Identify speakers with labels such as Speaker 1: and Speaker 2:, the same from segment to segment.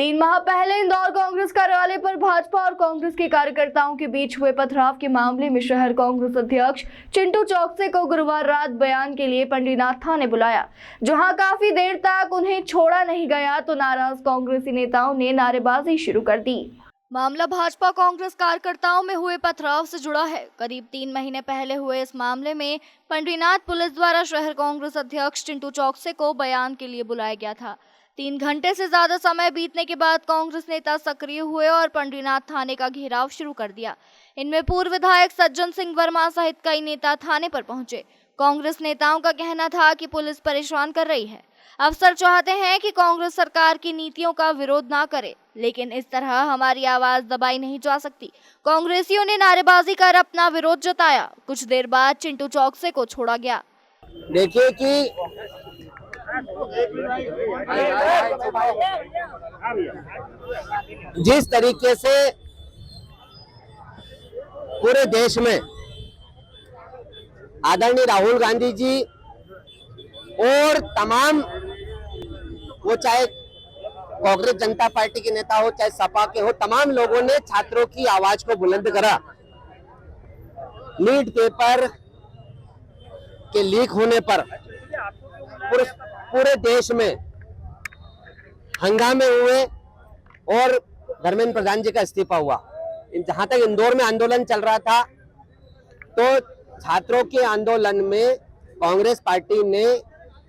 Speaker 1: 3 माह पहले इंदौर कांग्रेस कार्यालय पर भाजपा और कांग्रेस के कार्यकर्ताओं के बीच हुए पथराव के मामले में शहर कांग्रेस अध्यक्ष चिंटू चौकसे को गुरुवार रात बयान के लिए पंडरीनाथ थाने बुलाया। जहां काफी देर तक उन्हें छोड़ा नहीं गया तो नाराज कांग्रेसी नेताओं ने नारेबाजी शुरू कर दी। मामला भाजपा कांग्रेस कार्यकर्ताओं में हुए पथराव से जुड़ा है। करीब 3 महीने पहले हुए इस मामले में पंडरीनाथ पुलिस द्वारा शहर कांग्रेस अध्यक्ष चिंटू चौकसे को बयान के लिए बुलाया गया था। 3 घंटे से ज्यादा समय बीतने के बाद कांग्रेस नेता सक्रिय हुए और पंडरीनाथ थाने का घेराव शुरू कर दिया। इनमें पूर्व विधायक सज्जन सिंह वर्मा सहित कई नेता थाने पर पहुंचे। कांग्रेस नेताओं का कहना था कि पुलिस परेशान कर रही है। अफसर चाहते हैं कि कांग्रेस सरकार की नीतियों का विरोध ना करे, लेकिन इस तरह हमारी आवाज दबाई नहीं जा सकती। कांग्रेसियों ने नारेबाजी कर अपना विरोध जताया। कुछ देर बाद चिंटू चौकसे को छोड़ा गया।
Speaker 2: देखिए कि जिस तरीके से पूरे देश में आदरणीय राहुल गांधी जी और तमाम, वो चाहे कांग्रेस जनता पार्टी के नेता हो चाहे सपा के हो, तमाम लोगों ने छात्रों की आवाज को बुलंद करा। नीट पेपर के लीक होने पर पूरे देश में हंगामे हुए और धर्मेंद्र प्रधान जी का इस्तीफा हुआ। जहां तक इंदौर में आंदोलन चल रहा था तो छात्रों के आंदोलन में कांग्रेस पार्टी ने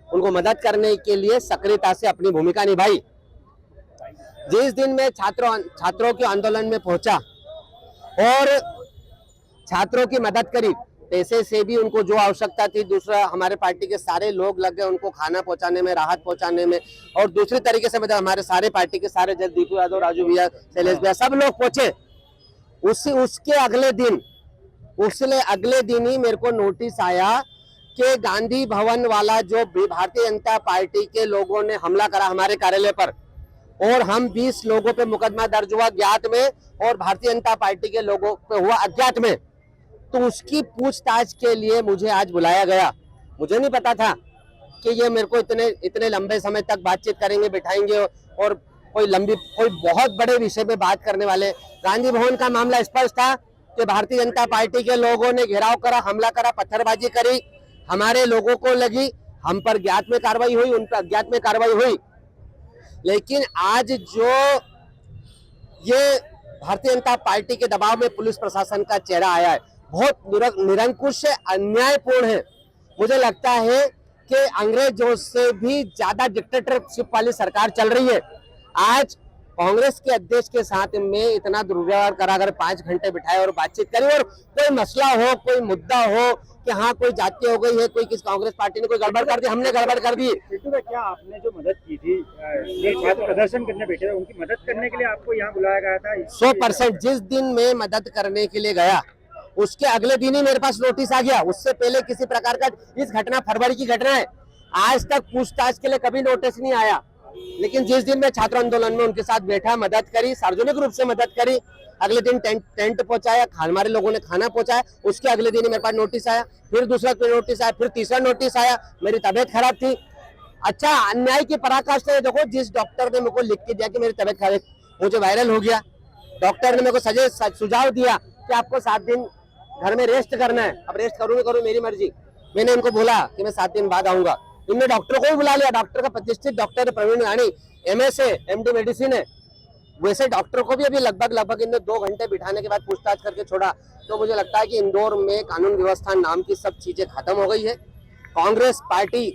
Speaker 2: उनको मदद करने के लिए सक्रियता से अपनी भूमिका निभाई। जिस दिन मैं छात्रों के आंदोलन में पहुंचा और छात्रों की मदद करी, पैसे से भी उनको जो आवश्यकता थी, दूसरा हमारे पार्टी के सारे लोग लग गए उनको खाना पहुंचाने में, राहत पहुंचाने में, और दूसरी तरीके से मतलब हमारे सारे पार्टी के सारे जज दीपू यादव, राजू भैया, शैलेश भैया, सब लोग पहुंचे। उसके अगले दिन ही मेरे को नोटिस आया कि गांधी भवन वाला जो भारतीय जनता पार्टी के लोगों ने हमला करा हमारे कार्यालय पर, और हम 20 लोगों पे मुकदमा दर्ज हुआ ज्ञात में और भारतीय जनता पार्टी के लोगों पे हुआ अज्ञात में। तो उसकी पूछताछ के लिए मुझे आज बुलाया गया। मुझे नहीं पता था कि ये मेरे को इतने लंबे समय तक बातचीत करेंगे, बिठाएंगे और कोई बहुत बड़े विषय पे बात करने वाले। गांधी भवन का मामला स्पष्ट था कि भारतीय जनता पार्टी के लोगों ने घेराव करा, हमला करा, पत्थरबाजी करी, हमारे लोगों को लगी, हम पर ज्ञात में कार्रवाई हुई, उन पर अज्ञात में कार्रवाई हुई। लेकिन आज जो ये भारतीय जनता पार्टी के दबाव में पुलिस प्रशासन का चेहरा आया है, बहुत निरंकुश है, अन्यायपूर्ण है। मुझे लगता है कि अंग्रेजों से भी ज्यादा डिक्टेटरशिप वाली सरकार चल रही है। आज कांग्रेस के अध्यक्ष के साथ में इतना दुर्व्यवहार करा कर 5 घंटे बिठाए और बातचीत करी, और कोई मसला हो, कोई मुद्दा हो कि हाँ कोई जाति हो गई है, कोई किस कांग्रेस पार्टी ने कोई गड़बड़ कर दी, हमने गड़बड़ कर दी।
Speaker 3: क्या आपने जो मदद की थी, छात्र प्रदर्शन करने बैठे थे, उनकी मदद करने के लिए आपको यहाँ बुलाया गया था?
Speaker 2: 100%। जिस दिन मैं मदद करने के लिए गया उसके अगले दिन ही मेरे पास नोटिस आ गया। उससे पहले किसी प्रकार का, इस घटना फरवरी की घटना है, आज तक पूछताछ के लिए कभी नोटिस नहीं आया। लेकिन जिस दिन मैं छात्र आंदोलन में उनके साथ बैठा, मदद करी, सार्वजनिक रूप से मदद करी, अगले दिन टेंट पहुंचाया, हमारे लोगों ने खाना पहुंचाया, उसके अगले दिन ही मेरे पास नोटिस आया, फिर दूसरा नोटिस आया, फिर तीसरा नोटिस आया। मेरी तबीयत खराब थी। अच्छा, अन्याय की पराकाष्ठा है। देखो, जिस डॉक्टर ने मेरे को लिख के दिया कि मेरी तबीयत खराब, मुझे वायरल हो गया। डॉक्टर ने मेरे को सुझाव दिया कि आपको 7 दिन घर में रेस्ट करना है। अब रेस्ट करूँ मेरी मर्जी। मैंने इनको बोला कि मैं 7 दिन बाद आऊंगा। इनने डॉक्टर को भी बुला लिया। डॉक्टर का प्रतिष्ठित डॉक्टर प्रवीण रानी, MS है, MD मेडिसिन है। वैसे डॉक्टर को भी अभी लगभग इनने 2 घंटे बिठाने के बाद पूछताछ करके छोड़ा। तो मुझे लगता है कि इंदौर में कानून व्यवस्था नाम की सब चीजें खत्म हो गई है। कांग्रेस पार्टी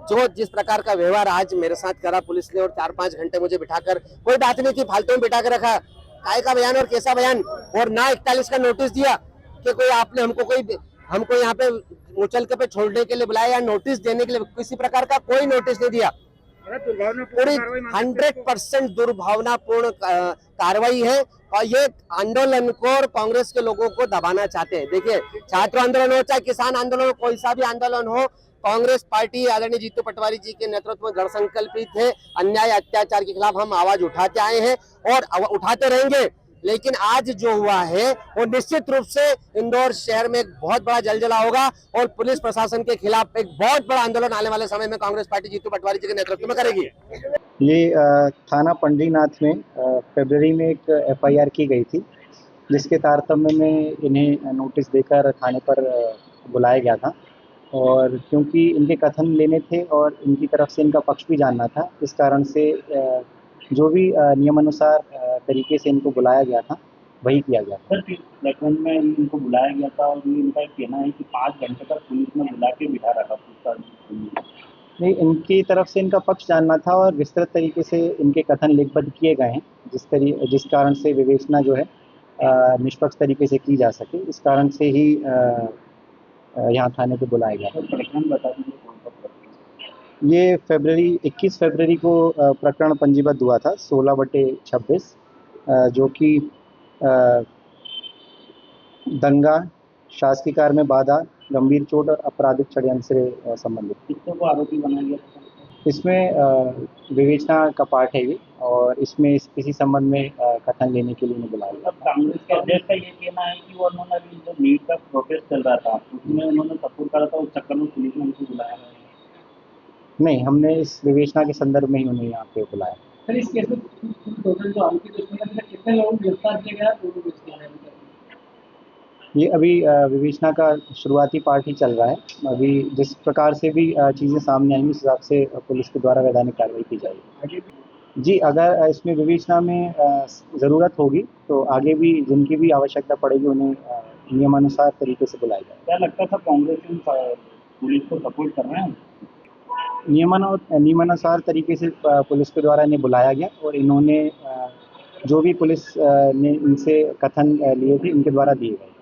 Speaker 2: जो जिस प्रकार का व्यवहार आज मेरे साथ करा पुलिस ने, और 4-5 घंटे मुझे बिठाकर, कोई बात नहीं थी, फालतू में बिठा कर रखा, काय का बयान और कैसा बयान, और ना 41 का नोटिस दिया कि कोई आपने हमको यहाँ पे मुचलके पे छोड़ने के लिए बुलाया या नोटिस देने के लिए, किसी प्रकार का कोई नोटिस नहीं दिया। पूरी 100% दुर्भावनापूर्ण कार्रवाई है और ये आंदोलन को और कांग्रेस के लोगों को दबाना चाहते हैं। देखिए, छात्र आंदोलन हो चाहे किसान आंदोलन हो, कोई सा भी आंदोलन हो, कांग्रेस पार्टी आदरणीय जीतू पटवारी जी के नेतृत्व में दृढ़ संकल्पित है। अन्याय अत्याचार के खिलाफ हम आवाज उठाते आए हैं और उठाते रहेंगे। लेकिन आज जो हुआ है वो निश्चित रूप से इंदौर शहर में एक बहुत बड़ा जलजला होगा और पुलिस प्रशासन के खिलाफ एक बहुत बड़ा आंदोलन आने वाले समय में कांग्रेस पार्टी जीतू पटवारी जी के नेतृत्व में करेगी।
Speaker 4: ये थाना पंडरीनाथ में फरवरी में एक एफआईआर की गई थी, जिसके तारतम्य में इन्हें नोटिस देकर थाने पर बुलाया गया था। और क्योंकि इनके कथन लेने थे और इनकी तरफ से इनका पक्ष भी जानना था, इस कारण से जो भी नियमानुसार तरीके से इनको बुलाया गया था वही किया गया था।
Speaker 5: सर किस प्रकरण में इनको बुलाया गया था और ये इनका कहना है कि 5 घंटे तक पुलिस ने बुला के बिठा रखा पूछताछ।
Speaker 4: नहीं, इनकी तरफ से इनका पक्ष जानना था और विस्तृत तरीके से इनके कथन लिखबद्ध किए गए हैं, जिस कारण से विवेचना जो है निष्पक्ष तरीके से की जा सके, इस कारण से ही यहाँ थाने पे बुलाया गया।
Speaker 5: प्रकरण बता दीजिए कौन सा प्रकरण।
Speaker 4: ये 21 फरवरी को प्रकरण पंजीबद्ध हुआ था 16/26, जो कि दंगा, शासकीय कार्य में बाधा, गंभीर चोट और आपराधिक षड्यंत्र से संबंधित।
Speaker 5: किसको को आरोपी बनाया गया था?
Speaker 4: इसमें विवेचना का पार्ट है ये, और इसमें इसी संबंध में कथन लेने के लिए उन्हें बुलाया गया।
Speaker 5: अब कांग्रेस के अध्यक्ष का ये कहना है कि वो उन्होंने अभी जो नीट का प्रोटेस्ट चल रहा था उसमें उन्होंने सपोर्ट करा था, उस चक्कर में पुलिस ने उनको बुलाया है।
Speaker 4: नहीं, हमने इस विवेचना के संदर्भ में ही उन्हें यहाँ पे बुलाया।
Speaker 5: सर इस केस में टोटल जो आरोपी कितने लोगों को गिरफ्तार किया गया?
Speaker 4: ये अभी विवेचना का शुरुआती पार्ट ही चल रहा है। अभी जिस प्रकार से भी चीज़ें सामने आएंगी, उस हिसाब से पुलिस के द्वारा वैधानिक कार्रवाई की जाएगी। जी, अगर इसमें विवेचना में ज़रूरत होगी तो आगे भी जिनकी भी आवश्यकता पड़ेगी उन्हें नियमानुसार तरीके से बुलाया जाएगा।
Speaker 5: क्या लगता था कांग्रेस पुलिस को सपोर्ट कर रहे हैं?
Speaker 4: नियमानुसार तरीके से पुलिस के द्वारा इन्हें बुलाया गया, और इन्होंने जो भी पुलिस ने इनसे कथन लिए थे इनके द्वारा दिए गए।